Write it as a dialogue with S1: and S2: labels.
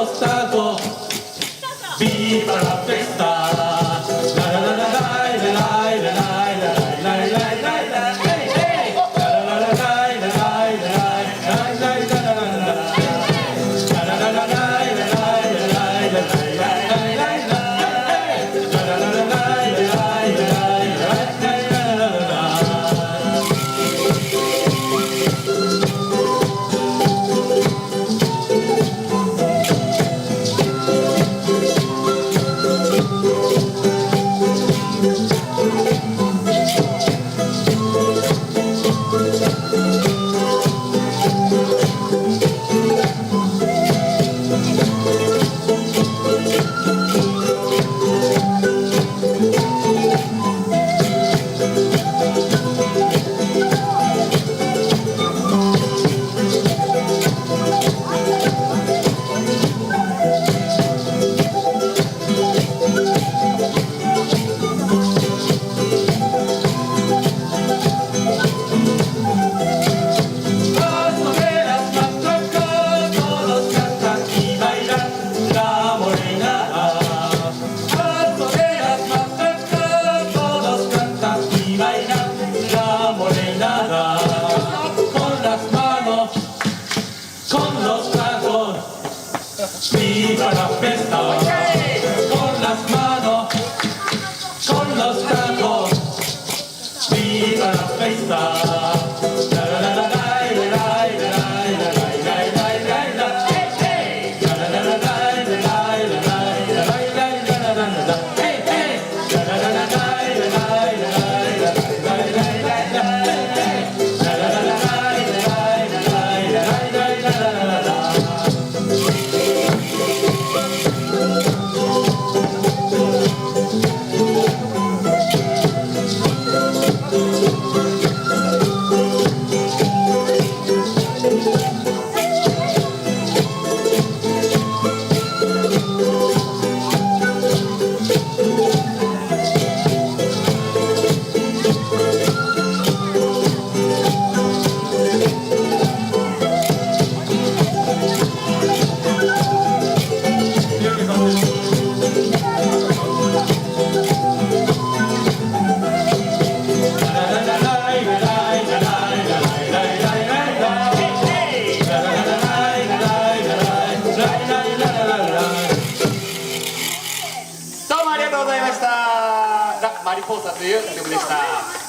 S1: los tacos, viva la fiesta. La la la la la la la la la la la la la. Hey hey. La la la la la la la la la la la. La la la la la la la la la la. Con los tacos, viva la fiesta. Con las manos, con los tacos, viva la fiesta. La la la la la la la la la. Hey hey. La la la la la la la la. Hey hey. La la la la la la
S2: マリポーサという曲でした。